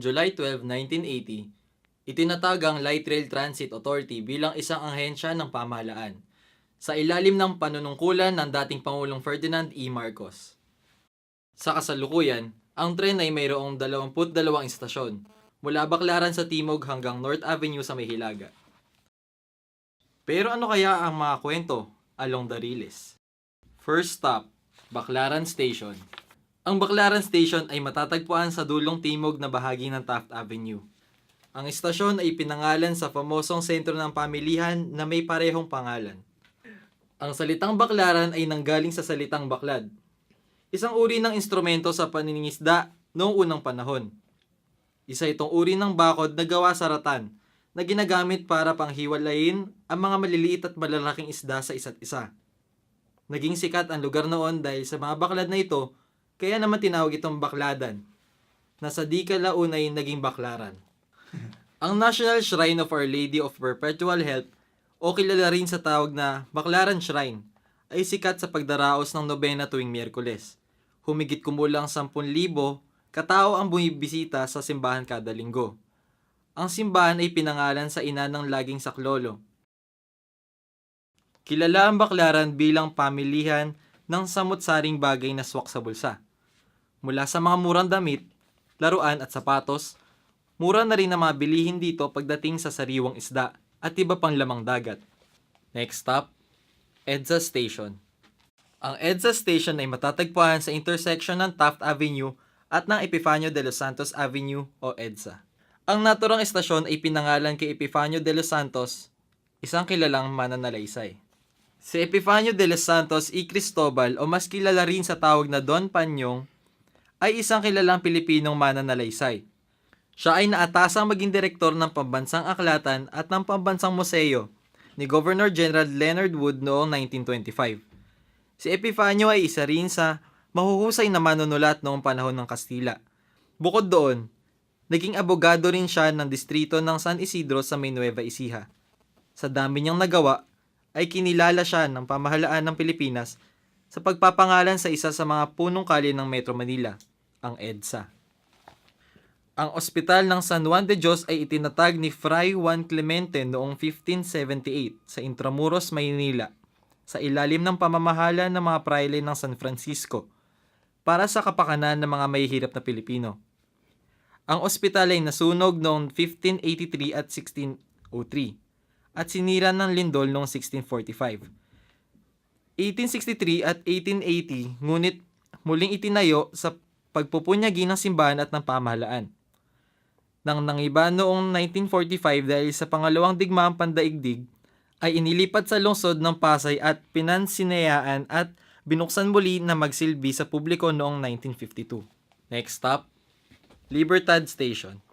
July 12, 1980, itinatag ang Light Rail Transit Authority bilang isang ahensya ng pamahalaan sa ilalim ng panunungkulan ng dating Pangulong Ferdinand E. Marcos. Sa kasalukuyan, ang tren ay mayroong 22 istasyon, mula Baclaran sa timog hanggang North Avenue sa may Hilaga. Pero ano kaya ang mga kwento along the Riles? First stop, Baclaran Station. Ang Baclaran Station ay matatagpuan sa dulong timog na bahagi ng Taft Avenue. Ang istasyon ay pinangalan sa famosong sentro ng pamilihan na may parehong pangalan. Ang salitang Baclaran ay nanggaling sa salitang baklad, isang uri ng instrumento sa paniningisda noong unang panahon. Isa itong uri ng bakod na gawa sa ratan na ginagamit para panghiwalayin ang mga maliliit at malalaking isda sa isa't isa. Naging sikat ang lugar noon dahil sa mga baklad na ito, kaya naman tinawag itong bakladan, na sa di kalaunay naging Baclaran. Ang National Shrine of Our Lady of Perpetual Help, o kilala rin sa tawag na Baclaran Shrine, ay sikat sa pagdaraos ng nobena tuwing Miyerkules. Humigit kumulang 10,000 katao ang bumibisita sa simbahan kada linggo. Ang simbahan ay pinangalan sa ina ng laging saklolo. Kilala ang Baclaran bilang pamilihan ng samut-saring bagay na swak sa bulsa. Mula sa mga murang damit, laruan at sapatos, mura na rin ang mga bilihin dito pagdating sa sariwang isda at iba pang lamang dagat. Next stop, EDSA Station. Ang EDSA Station ay matatagpuan sa intersection ng Taft Avenue at ng Epifanio de los Santos Avenue o EDSA. Ang naturang estasyon ay pinangalan kay Epifanio de los Santos, isang kilalang mananalaysay. Si Epifanio de los Santos y Cristobal o mas kilala rin sa tawag na Don Panyong ay isang kilalang Pilipinong mananalaysay. Siya ay naatasang maging direktor ng Pambansang Aklatan at ng Pambansang Museo ni Governor General Leonard Wood noong 1925. Si Epifanio ay isa rin sa mahuhusay na manunulat noong panahon ng Kastila. Bukod doon, naging abogado rin siya ng distrito ng San Isidro sa may Nueva Ecija. Sa dami niyang nagawa, ay kinilala siya ng pamahalaan ng Pilipinas sa pagpapangalan sa isa sa mga punong kalye ng Metro Manila, ang EDSA. Ang Ospital ng San Juan de Dios ay itinatag ni Fray Juan Clemente noong 1578 sa Intramuros, Maynila, sa ilalim ng pamamahala ng mga praile ng San Francisco para sa kapakanan ng mga mahihirap na Pilipino. Ang ospital ay nasunog noong 1583 at 1603 at sinira ng lindol noong 1645. 1863 at 1880 ngunit muling itinayo sa pagpupunyagi ng simbahan at ng pamahalaan. Nang nangiba noong 1945 dahil sa pangalawang digmaang pandaigdig, ay inilipat sa lungsod ng Pasay at pinansinayaan at binuksan muli na magsilbi sa publiko noong 1952. Next stop, Libertad Station.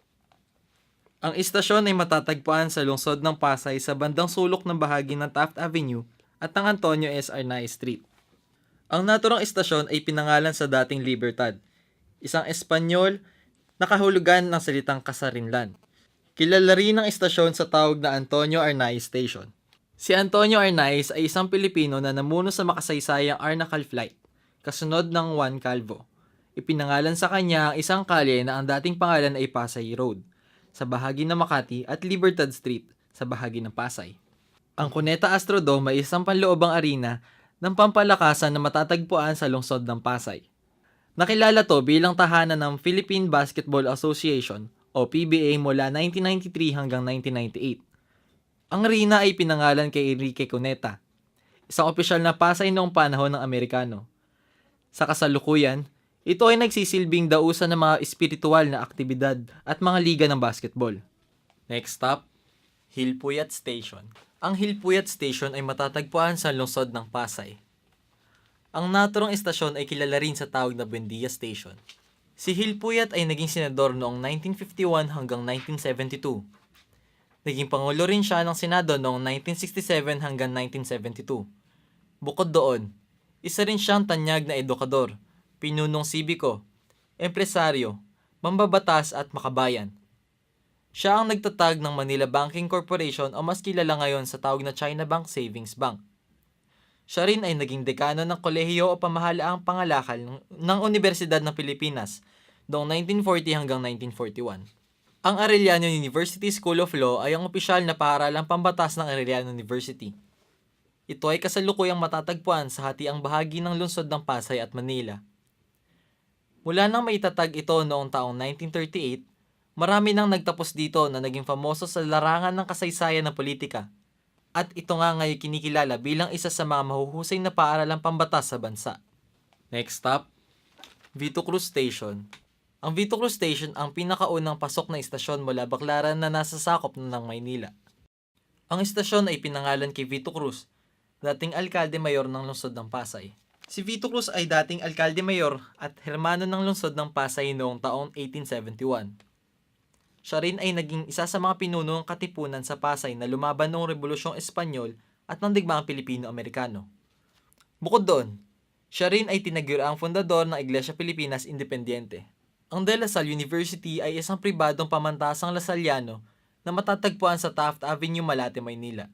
Ang istasyon ay matatagpuan sa lungsod ng Pasay sa bandang sulok ng bahagi ng Taft Avenue at ng Antonio S. Arnaiz Street. Ang naturang istasyon ay pinangalan sa dating Libertad, isang Espanyol na kahulugan ng salitang kasarinlan. Kilala rin ang istasyon sa tawag na Antonio Arnaiz Station. Si Antonio Arnaiz ay isang Pilipino na namuno sa makasaysayang Arnacal Flight, kasunod ng Juan Calvo. Ipinangalan sa kanya ang isang kalye na ang dating pangalan ay Pasay Road, sa bahagi ng Makati at Libertad Street, sa bahagi ng Pasay. Ang Cuneta Astrodome ay isang panloobang arena ng pampalakasan na matatagpuan sa lungsod ng Pasay. Nakilala to bilang tahanan ng Philippine Basketball Association o PBA mula 1993 hanggang 1998. Ang arena ay pinangalan kay Enrique Cuneta, isang opisyal na Pasay noong panahon ng Amerikano. Sa kasalukuyan, ito ay nagsisilbing dausan ng mga espiritual na aktibidad at mga liga ng basketball. Next stop, Hilpuyat Station. Ang Hilpuyat Station ay matatagpuan sa lungsod ng Pasay. Ang naturang istasyon ay kilala rin sa tawag na Buendia Station. Si Hilpuyat ay naging senador noong 1951 hanggang 1972. Naging pangulo rin siya ng Senado noong 1967 hanggang 1972. Bukod doon, isa rin siyang tanyag na edukador, pinunong sibiko, empresaryo, mambabatas at makabayan. Siya ang nagtatag ng Manila Banking Corporation o mas kilala ngayon sa tawag na China Bank Savings Bank. Siya rin ay naging dekano ng kolehiyo o pamahalaang pangalakal ng Universidad ng Pilipinas noong 1940 hanggang 1941. Ang Arellano University School of Law ay ang opisyal na paaralang pambatas ng Arellano University. Ito ay kasalukuyang matatagpuan sa hatiang bahagi ng lungsod ng Pasay at Manila. Mula nang maitatag ito noong taong 1938, marami nang nagtapos dito na naging famoso sa larangan ng kasaysayan ng politika. At ito nga ngayon kinikilala bilang isa sa mga mahuhusay na paaralang pambatas sa bansa. Next stop, Vito Cruz Station. Ang Vito Cruz Station ang pinakaunang pasok na istasyon mula Baclaran na nasa sakop na ng Maynila. Ang istasyon ay pinangalan kay Vito Cruz, dating alkalde mayor ng lungsod ng Pasay. Si Vito Cruz ay dating alkalde mayor at hermano ng lungsod ng Pasay noong taong 1871. Siya rin ay naging isa sa mga pinuno ng katipunan sa Pasay na lumaban noong Rebolusyong Espanyol at ng digmaang Pilipino-Amerikano. Bukod doon, siya rin ay tinaguriang fundador ng Iglesia Pilipinas Independiente. Ang De La Salle University ay isang pribadong pamantasang Lasaliano na matatagpuan sa Taft Avenue, Malate, Maynila.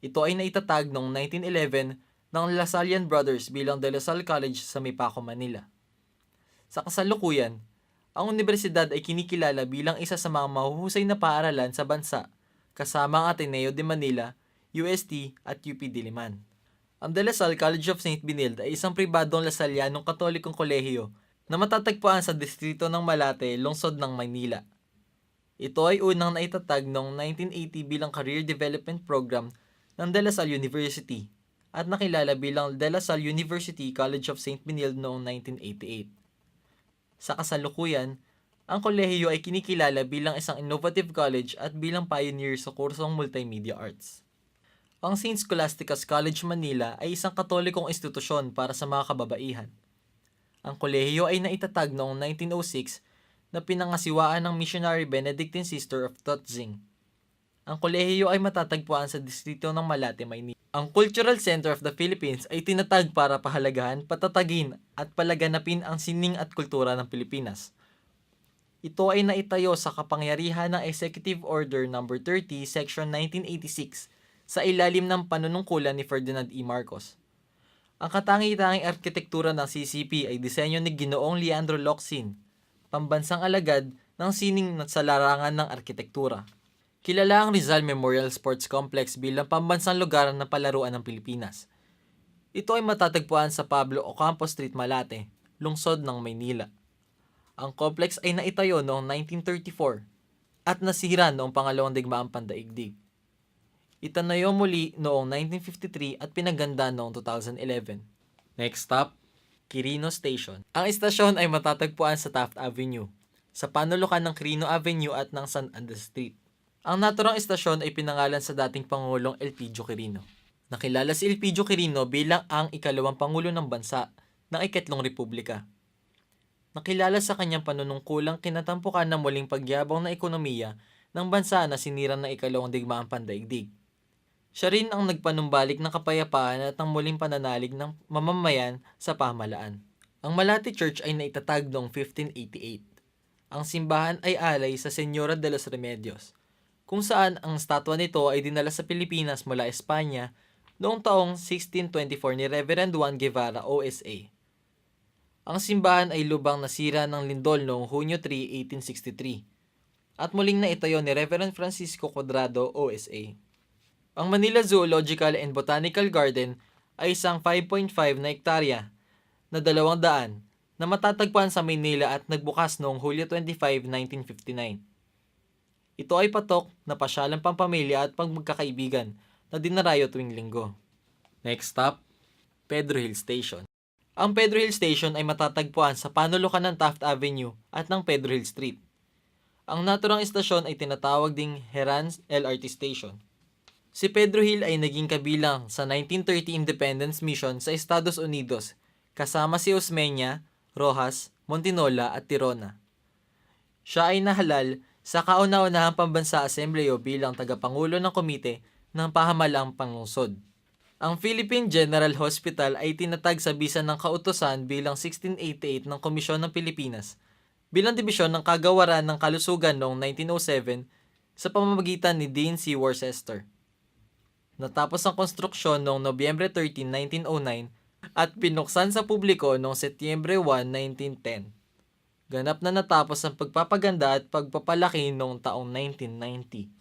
Ito ay naitatag noong 1911 ng Lasallian Brothers bilang De La Salle College sa Maypaco, Manila. Sa kasalukuyan, ang universidad ay kinikilala bilang isa sa mga mahuhusay na paaralan sa bansa, kasama ang Ateneo de Manila, UST at UP Diliman. Ang De La Salle College of St. Benilde ay isang pribadong Lasallianong Katolikong kolehiyo na matatagpuan sa distrito ng Malate, lungsod ng Maynila. Ito ay unang naitatag noong 1980 bilang Career Development Program ng De La Salle University at nakilala bilang De La Salle University College of St. Benilde noong 1988. Sa kasalukuyan, ang kolehiyo ay kinikilala bilang isang innovative college at bilang pioneer sa kursong Multimedia Arts. Ang St. Scholastica's College Manila ay isang katolikong institusyon para sa mga kababaihan. Ang kolehiyo ay naitatag noong 1906 na pinangasiwaan ng missionary Benedictine Sister of Tutzing. Ang kolehiyo ay matatagpuan sa distrito ng Malate, Maynila. Ang Cultural Center of the Philippines ay tinatag para pahalagahan, patatagin at palaganapin ang sining at kultura ng Pilipinas. Ito ay naitayo sa kapangyarihan ng Executive Order No. 30, Section 1986 sa ilalim ng panunungkulan ni Ferdinand E. Marcos. Ang katangi-tanging arkitektura ng CCP ay disenyo ni Ginoong Leandro Locsin, pambansang alagad ng sining sa larangan ng arkitektura. Kilala ang Rizal Memorial Sports Complex bilang pambansang lugar ng palaruan ng Pilipinas. Ito ay matatagpuan sa Pablo Ocampo Street, Malate, lungsod ng Maynila. Ang complex ay naitayo noong 1934 at nasira noong pangalawang digmaang pandaigdig. Itanayo muli noong 1953 at pinaganda noong 2011. Next stop, Quirino Station. Ang istasyon ay matatagpuan sa Taft Avenue, sa panulukan ng Quirino Avenue at ng San Andres Street. Ang naturang istasyon ay pinangalan sa dating Pangulong Elpidio Quirino. Nakilala si Elpidio Quirino bilang ang ikalawang Pangulo ng bansa ng ikatlong Republika. Nakilala sa kanyang panunungkulang kinatampukan ng muling pagyabong na ekonomiya ng bansa na sinira ng ikalawang digmaang pandaigdig. Siya rin ang nagpanumbalik ng kapayapaan at ang muling pananalig ng mamamayan sa pamahalaan. Ang Malate Church ay naitatag noong 1588. Ang simbahan ay alay sa Señora de los Remedios, kung saan ang statwa nito ay dinala sa Pilipinas mula Espanya noong taong 1624 ni Reverend Juan Guevara OSA. Ang simbahan ay lubang nasira ng lindol noong Hunyo 3, 1863 at muling naitayo ni Reverend Francisco Cuadrado OSA. Ang Manila Zoological and Botanical Garden ay isang 5.5 na hektarya na 200 na matatagpuan sa Maynila at nagbukas noong Hulyo 25, 1959. Ito ay patok na pasyalang pampamilya at pagmagkakaibigan na dinarayo tuwing linggo. Next stop, Pedro Hill Station. Ang Pedro Hill Station ay matatagpuan sa panulukan ng Taft Avenue at ng Pedro Hill Street. Ang naturang istasyon ay tinatawag ding Herans LRT Station. Si Pedro Hill ay naging kabilang sa 1930 Independence Mission sa Estados Unidos kasama si Osmeña, Rojas, Montinola at Tirona. Siya ay nahalal sa kauna-unahang pambansa asembleyo bilang tagapangulo ng komite ng pahamalang panglungsod. Ang Philippine General Hospital ay tinatag sa bisa ng kautusan bilang 1688 ng Komisyon ng Pilipinas bilang dibisyon ng kagawaran ng kalusugan noong 1907 sa pamamagitan ni Dean C. Worcester. Natapos ang konstruksyon noong Nobyembre 13, 1909 at pinuksan sa publiko noong Setyembre 1, 1910. Ganap na natapos ang pagpapaganda at pagpapalaki noong taong 1990.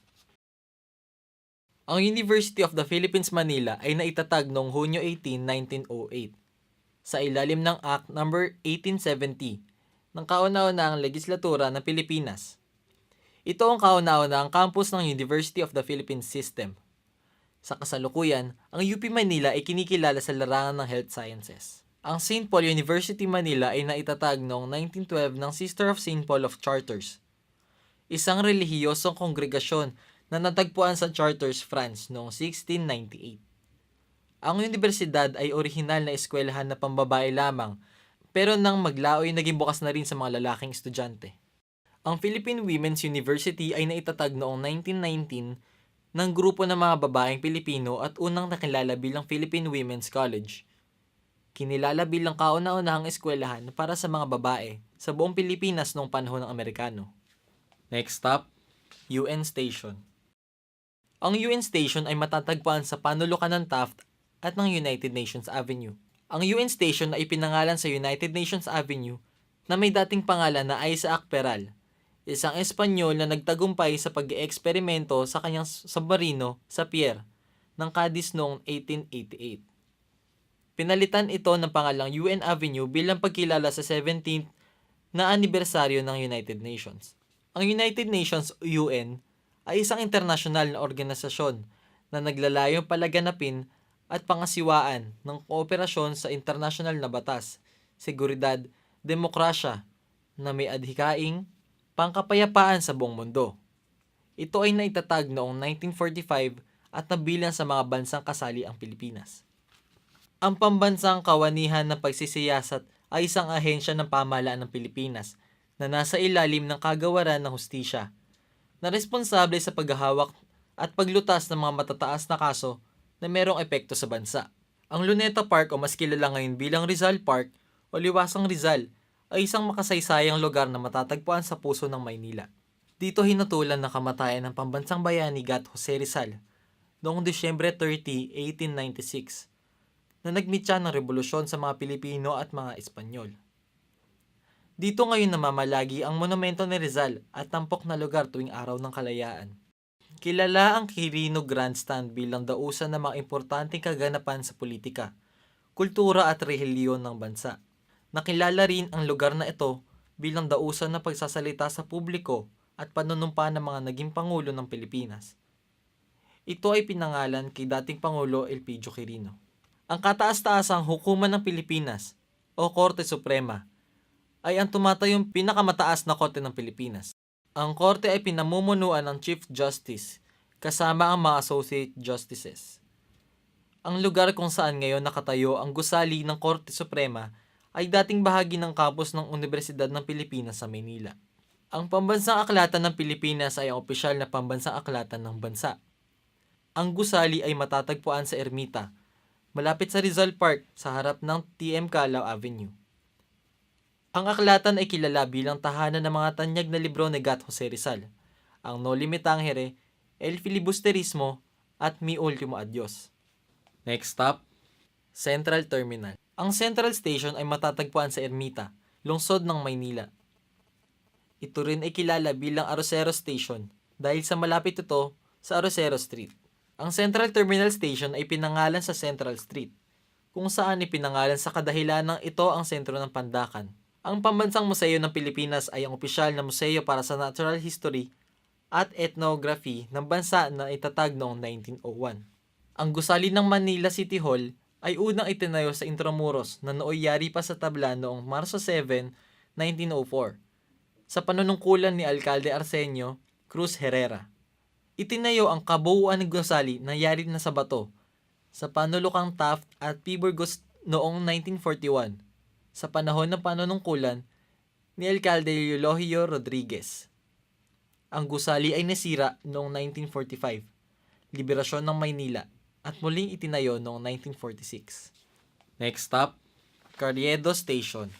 Ang University of the Philippines Manila ay naitatag noong Hunyo 18, 1908 sa ilalim ng Act No. 1870 ng kauna-unahang legislatura ng Pilipinas. Ito ang kauna-unahang campus ng University of the Philippines System. Sa kasalukuyan, ang UP Manila ay kinikilala sa larangan ng health sciences. Ang St. Paul University Manila ay naitatag noong 1912 ng Sister of St. Paul of Charters, isang relihiyosong kongregasyon na natagpuan sa Charters, France noong 1698. Ang universidad ay orihinal na eskwelahan na pambabae lamang, pero nang maglaoy naging bukas na rin sa mga lalaking estudyante. Ang Philippine Women's University ay naitatag noong 1919 ng grupo ng mga babaeng Pilipino at unang nakilala bilang Philippine Women's College. Kinilala bilang kauna-unahang eskwelahan para sa mga babae sa buong Pilipinas noong panahon ng Amerikano. Next stop, UN Station. Ang UN Station ay matatagpuan sa panulukan ng Taft at ng United Nations Avenue. Ang UN Station ay pinangalan sa United Nations Avenue na may dating pangalan na Isaac Peral, isang Espanyol na nagtagumpay sa pag-eeksperimento sa kanyang submarino sa pier ng Cadiz noong 1888. Pinalitan ito ng pangalang UN Avenue bilang pagkilala sa 17th na anibersaryo ng United Nations. Ang United Nations UN ay isang internasyonal na organisasyon na naglalayong palaganapin at pangasiwaan ng kooperasyon sa internasyonal na batas, seguridad, demokrasya na may adhikaing pangkapayapaan sa buong mundo. Ito ay naitatag noong 1945 at nabilang sa mga bansang kasali ang Pilipinas. Ang Pambansang Kawanihan ng Pagsisiyasat ay isang ahensya ng pamahalaan ng Pilipinas na nasa ilalim ng kagawaran ng hustisya, na responsable sa paghahawak at paglutas ng mga matataas na kaso na merong epekto sa bansa. Ang Luneta Park o mas kilala ngayon bilang Rizal Park o Liwasang Rizal ay isang makasaysayang lugar na matatagpuan sa puso ng Maynila. Dito hinatulan ng kamatayan ng pambansang bayani Gat Jose Rizal noong Disyembre 30, 1896 na nagmitya ng revolusyon sa mga Pilipino at mga Espanyol. Dito ngayon namamalagi ang monumento ni Rizal at tampok na lugar tuwing araw ng kalayaan. Kilala ang Quirino Grandstand bilang dausan ng mga importanteng kaganapan sa politika, kultura at relihiyon ng bansa. Nakilala rin ang lugar na ito bilang dausan ng pagsasalita sa publiko at panunumpa ng mga naging Pangulo ng Pilipinas. Ito ay pinangalan kay dating Pangulo Elpidio Quirino. Ang kataas-taasang hukuman ng Pilipinas o Korte Suprema ay ang tumatayong pinakamataas na korte ng Pilipinas. Ang korte ay pinamumunuan ng Chief Justice kasama ang mga Associate Justices. Ang lugar kung saan ngayon nakatayo ang gusali ng Korte Suprema ay dating bahagi ng campus ng Universidad ng Pilipinas sa Maynila. Ang Pambansang Aklatan ng Pilipinas ay ang opisyal na pambansang aklatan ng bansa. Ang gusali ay matatagpuan sa Ermita, malapit sa Rizal Park sa harap ng TM Calao Avenue. Ang aklatan ay kilala bilang tahanan ng mga tanyag na libro ni Gat Jose Rizal, ang Noli Me Tangere, El Filibusterismo at Mi Ultimo Adios. Next stop, Central Terminal. Ang Central Station ay matatagpuan sa Ermita, lungsod ng Maynila. Ito rin ay kilala bilang Arocero Station dahil sa malapit ito sa Arocero Street. Ang Central Terminal Station ay pinangalan sa Central Street, kung saan ipinangalan sa kadahilanang ito ang sentro ng Pandakan. Ang Pambansang Museo ng Pilipinas ay ang opisyal na museo para sa natural history at ethnography ng bansa na itatag noong 1901. Ang gusali ng Manila City Hall ay unang itinayo sa Intramuros na nooy yari pa sa tabla noong Marso 7, 1904, sa panunungkulan ni Alcalde Arsenio Cruz Herrera. Itinayo ang kabuuan ng gusali na yari na sa bato sa panulukang Taft at P. Burgos noong 1941 sa panahon ng panunungkulan ni Alcalde Eulogio Rodriguez. Ang gusali ay nasira noong 1945, liberasyon ng Maynila, at muling itinayo noong 1946. Next stop, Carriedo Station.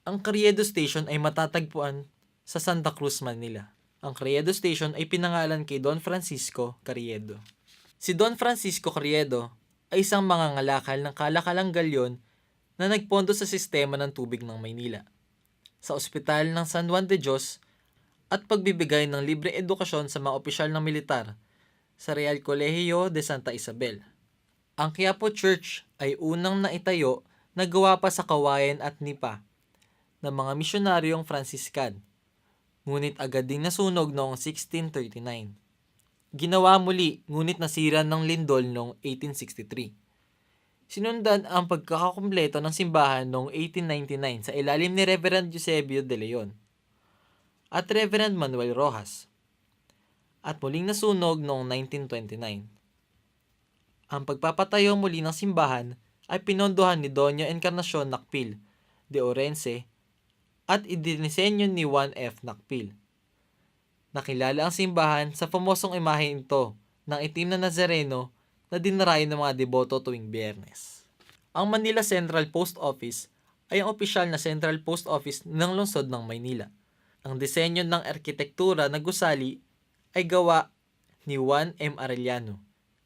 Ang Carriedo Station ay matatagpuan sa Santa Cruz, Manila. Ang Carriedo Station ay pinangalan kay Don Francisco Carriedo. Si Don Francisco Carriedo ay isang mangangalakal ng kalakalang galyon na nagpondo sa sistema ng tubig ng Maynila. sa Ospital ng San Juan de Dios at pagbibigay ng libre edukasyon sa mga opisyal ng militar sa Real Colegio de Santa Isabel. Ang Quiapo Church ay unang naitayo na gawa pa sa kawayan at nipa ng mga misyonaryong Franciscan, ngunit agad ding nasunog noong 1639. Ginawa muli ngunit nasira ng lindol noong 1863. Sinundan ang pagkakakumpleto ng simbahan noong 1899 sa ilalim ni Reverend Eusebio de Leon at Reverend Manuel Rojas, at muling nasunog noong 1929. Ang pagpapatayo muli ng simbahan ay pinondohan ni Doña Encarnacion Nakpil de Orense at idinisenyo ni Juan F. Nakpil. Nakilala ang simbahan sa famosong imahe ito ng itim na Nazareno na dinarayo ng mga deboto tuwing Biyernes. Ang Manila Central Post Office ay ang opisyal na central post office ng lungsod ng Maynila. Ang disenyo ng arkitektura na gusali ay gawa ni Juan M. Arellano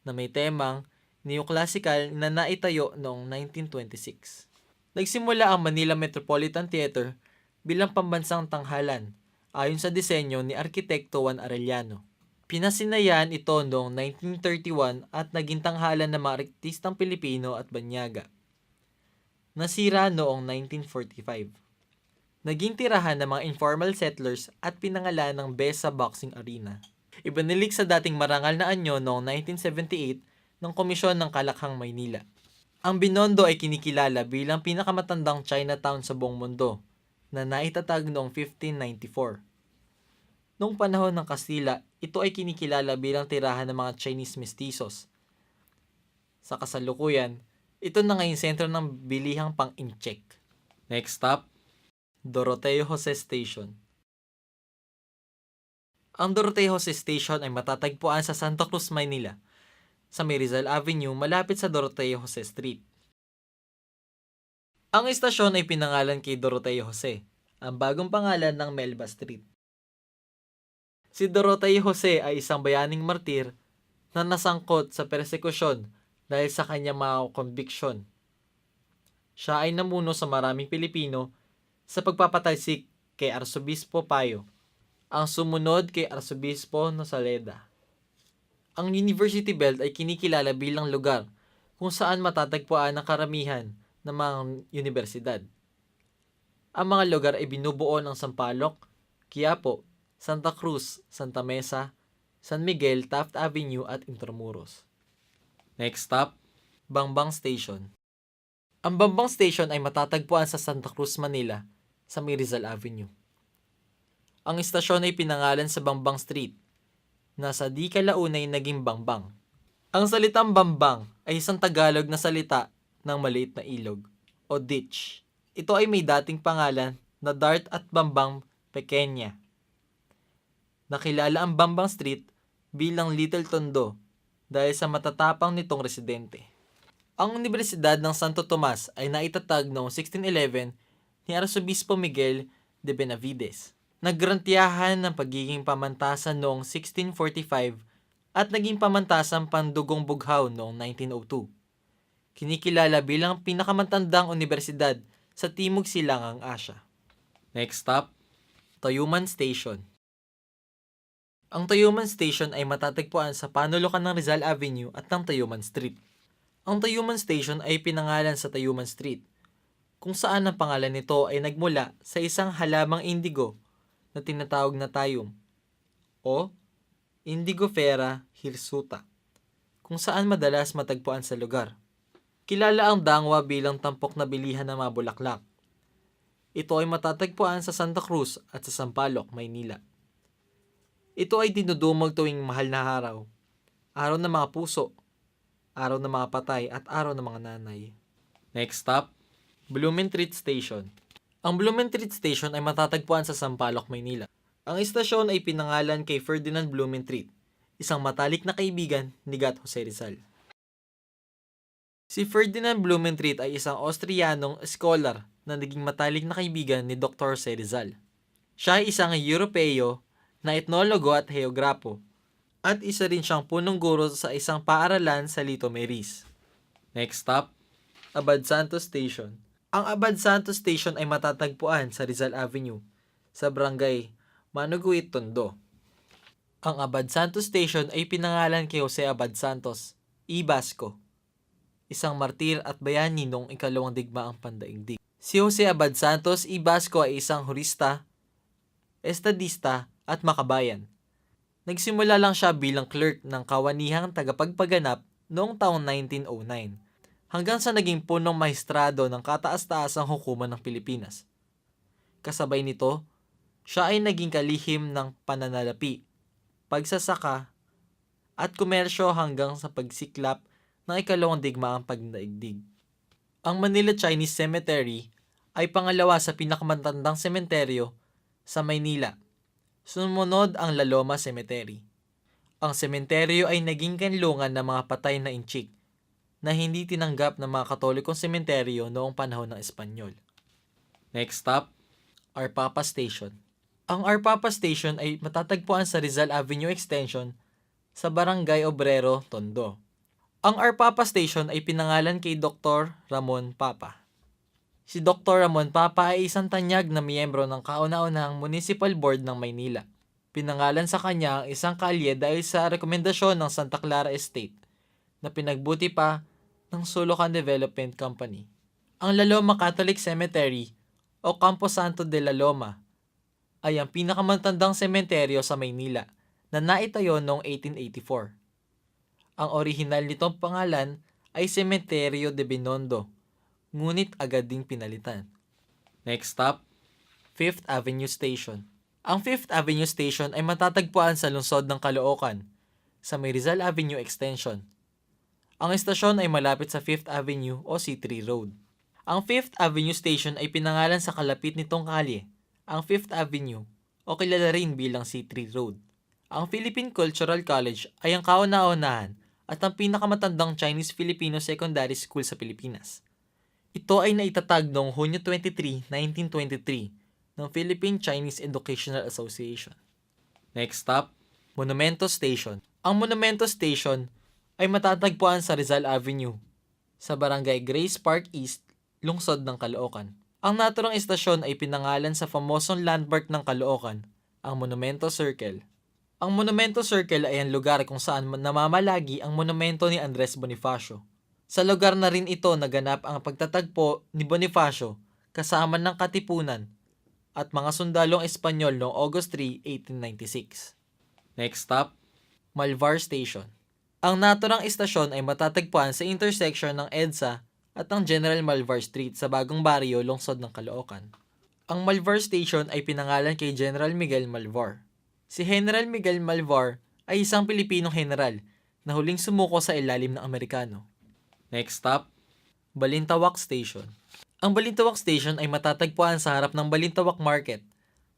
na may temang neoclassical na naitayo noong 1926. Nagsimula ang Manila Metropolitan Theater bilang pambansang tanghalan ayon sa disenyo ni Arkitekto Juan Arellano. Pinasinayan ito noong 1931 at naging tanghalan ng mga artistang Pilipino at banyaga. Nasira noong 1945. Naging tirahan ng mga informal settlers at pinangalan ng Besa Boxing Arena. Ibinilik sa dating marangal na anyo noong 1978 ng Komisyon ng Kalakhang Maynila. Ang Binondo ay kinikilala bilang pinakamatandang Chinatown sa buong mundo na naitatag noong 1594. Noong panahon ng Kastila, ito ay kinikilala bilang tirahan ng mga Chinese mestizos. Sa kasalukuyan, ito na ngayong sentro ng bilihang pang-incheck. Next stop, Doroteo Jose Station. Ang Doroteo Jose Station ay matatagpuan sa Santa Cruz, Maynila, sa may Rizal Avenue malapit sa Doroteo Jose Street. Ang istasyon ay pinangalan kay Doroteo Jose, ang bagong pangalan ng Melba Street. Si Doroteo Jose ay isang bayaning martir na nasangkot sa persekusyon dahil sa kanyang mga conviction. Siya ay namuno sa maraming Pilipino sa pagpapatalsik kay Arsobispo Payo, ang sumunod kay Arsobispo Nosaleda. Ang University Belt ay kinikilala bilang lugar kung saan matatagpuan ang karamihan ng mga universidad. Ang mga lugar ay binubuo ng Sampaloc, Quiapo, Santa Cruz, Santa Mesa, San Miguel, Taft Avenue at Intramuros. Next stop, Bangbang Station. Ang Bangbang Station ay matatagpuan sa Santa Cruz, Manila, sa may Rizal Avenue. Ang istasyon ay pinangalan sa Bangbang Street, na sa di kalaunay naging Bangbang. Ang salitang Bambang ay isang Tagalog na salita ng maliit na ilog, o ditch. Ito ay may dating pangalan na Dart at Bambang Pequeña. Nakilala ang Bambang Street bilang Little Tondo dahil sa matatapang nitong residente. Ang Universidad ng Santo Tomas ay naitatag noong 1611 ni Arsobispo Miguel de Benavides. Naggrantiyahan ng pagiging pamantasan noong 1645 at naging pamantasang pandugong bughaw noong 1902. Kinikilala bilang pinakamatandang universidad sa Timog Silangang Asya. Next stop, Tayuman Station. Ang Tayuman Station ay matatagpuan sa panulukan ng Rizal Avenue at ng Tayuman Street. Ang Tayuman Station ay pinangalan sa Tayuman Street, kung saan ang pangalan nito ay nagmula sa isang halamang indigo na tinatawag na tayum, o Indigofera hirsuta, kung saan madalas matagpuan sa lugar. Kilala ang dangwa bilang tampok na bilihan ng mga bulaklak. Ito ay matatagpuan sa Santa Cruz at sa Sampaloc, Maynila. Ito ay dinudumog tuwing mahal na araw, araw ng mga puso, araw ng mga patay at araw ng mga nanay. Next stop, Blumentritt Station. Ang Blumentritt Station ay matatagpuan sa Sampaloc, Maynila. Ang istasyon ay pinangalan kay Ferdinand Blumentritt, isang matalik na kaibigan ni Gat Jose Rizal. Si Ferdinand Blumentritt ay isang Austrianong scholar na naging matalik na kaibigan ni Dr. Jose Rizal. Siya ay isang Europeo na etnologo at heograpo, at isa rin siyang punong guro sa isang paaralan sa Lito Meris. Next stop, Abad Santos Station. Ang Abad Santos Station ay matatagpuan sa Rizal Avenue, sa Barangay Manuguit, Tondo. Ang Abad Santos Station ay pinangalan kay Jose Abad Santos, Ibasco, isang martir at bayani noong ikalawang digmaang pandaigdig. Si Jose Abad Santos Ibasco ay isang hurista, estadista at makabayan. Nagsimula lang siya bilang clerk ng kawanihang tagapagpaganap noong taong 1909 hanggang sa naging punong maestrado ng kataas-taasang hukuman ng Pilipinas. Kasabay nito, siya ay naging kalihim ng pananalapi, pagsasaka, at komersyo hanggang sa pagsiklap ng ikalawang digmaang pandaigdig. Ang Manila Chinese Cemetery ay pangalawa sa pinakamatandang sementeryo sa Maynila. Sumunod ang La Loma Cemetery. Ang sementeryo ay naging kanlungan ng mga patay na inchik na hindi tinanggap ng mga Katolikong sementeryo noong panahon ng Espanyol. Next stop, Arpapa Station. Ang Arpapa Station ay matatagpuan sa Rizal Avenue Extension sa Barangay Obrero, Tondo. Ang Arpapa Station ay pinangalan kay Dr. Ramon Papa. Si Dr. Ramon Papa ay isang tanyag na miyembro ng kauna-unahang Municipal Board ng Maynila. Pinangalan sa kanya ang isang kalye dahil sa rekomendasyon ng Santa Clara Estate na pinagbuti pa ng Sulucan Development Company. Ang La Loma Catholic Cemetery o Camposanto de la Loma ay ang pinakamatandang sementeryo sa Maynila na naitayo noong 1884. Ang orihinal nitong pangalan ay Cementerio de Binondo, ngunit agad ding pinalitan. Next stop, Fifth Avenue Station. Ang Fifth Avenue Station ay matatagpuan sa lungsod ng Caloocan, sa may Rizal Avenue Extension. Ang estasyon ay malapit sa Fifth Avenue o C3 Road. Ang Fifth Avenue Station ay pinangalan sa kalapit nitong kalye, ang Fifth Avenue o kilala rin bilang C3 Road. Ang Philippine Cultural College ay ang kauna-unahan at ang pinakamatandang Chinese-Filipino secondary school sa Pilipinas. Ito ay naitatag noong Hunyo 23, 1923 ng Philippine Chinese Educational Association. Next stop, Monumento Station. Ang Monumento Station ay matatagpuan sa Rizal Avenue, sa Barangay Grace Park East, lungsod ng Caloocan. Ang naturang estasyon ay pinangalan sa famosong landmark ng Caloocan, ang Monumento Circle. Ang Monumento Circle ay ang lugar kung saan namamalagi ang monumento ni Andres Bonifacio. Sa lugar na rin ito naganap ang pagtatagpo ni Bonifacio kasama ng katipunan at mga sundalong Espanyol noong August 3, 1896. Next stop, Malvar Station. Ang naturang estasyon ay matatagpuan sa intersection ng EDSA at ng General Malvar Street sa Bagong Barrio, lungsod ng Caloocan. Ang Malvar Station ay pinangalan kay General Miguel Malvar. Si General Miguel Malvar ay isang Pilipinong general na huling sumuko sa ilalim ng Amerikano. Next stop, Balintawak Station. Ang Balintawak Station ay matatagpuan sa harap ng Balintawak Market,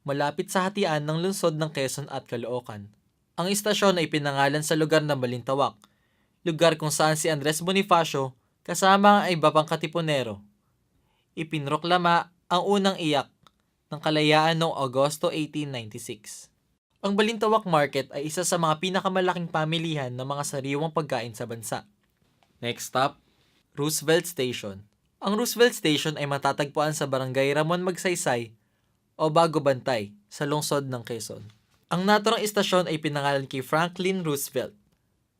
malapit sa hatian ng lungsod ng Quezon at Caloocan. Ang istasyon ay pinangalan sa lugar ng Balintawak, lugar kung saan si Andres Bonifacio kasama ang iba pang katipunero ipinroklama ang unang iyak ng kalayaan noong Agosto 1896. Ang Balintawak Market ay isa sa mga pinakamalaking pamilihan ng mga sariwang pagkain sa bansa. Next stop, Roosevelt Station. Ang Roosevelt Station ay matatagpuan sa Barangay Ramon Magsaysay o Bago Bantay sa lungsod ng Quezon. Ang naturang istasyon ay pinangalan kay Franklin Roosevelt.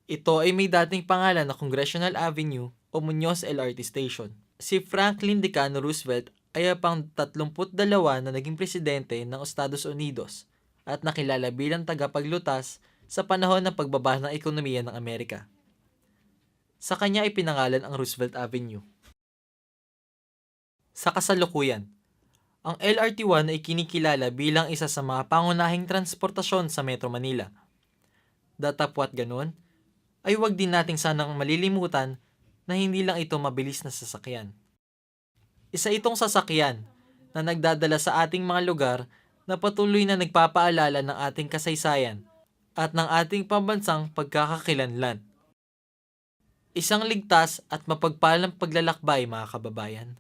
Ito ay may dating pangalan na Congressional Avenue o Muñoz LRT Station. Si Franklin Delano Roosevelt ay pang 32 na naging presidente ng Estados Unidos at nakilala bilang tagapaglutas sa panahon ng pagbaba ng ekonomiya ng Amerika. Sa kanya ay pinangalan ang Roosevelt Avenue. Sa kasalukuyan, ang LRT-1 ay kinikilala bilang isa sa mga pangunahing transportasyon sa Metro Manila. Datapwat ganon, ay huwag din nating sanang malilimutan na hindi lang ito mabilis na sasakyan. Isa itong sasakyan na nagdadala sa ating mga lugar na patuloy na nagpapaalala ng ating kasaysayan at ng ating pambansang pagkakakilanlan. Isang ligtas at mapagpalang paglalakbay, mga kababayan.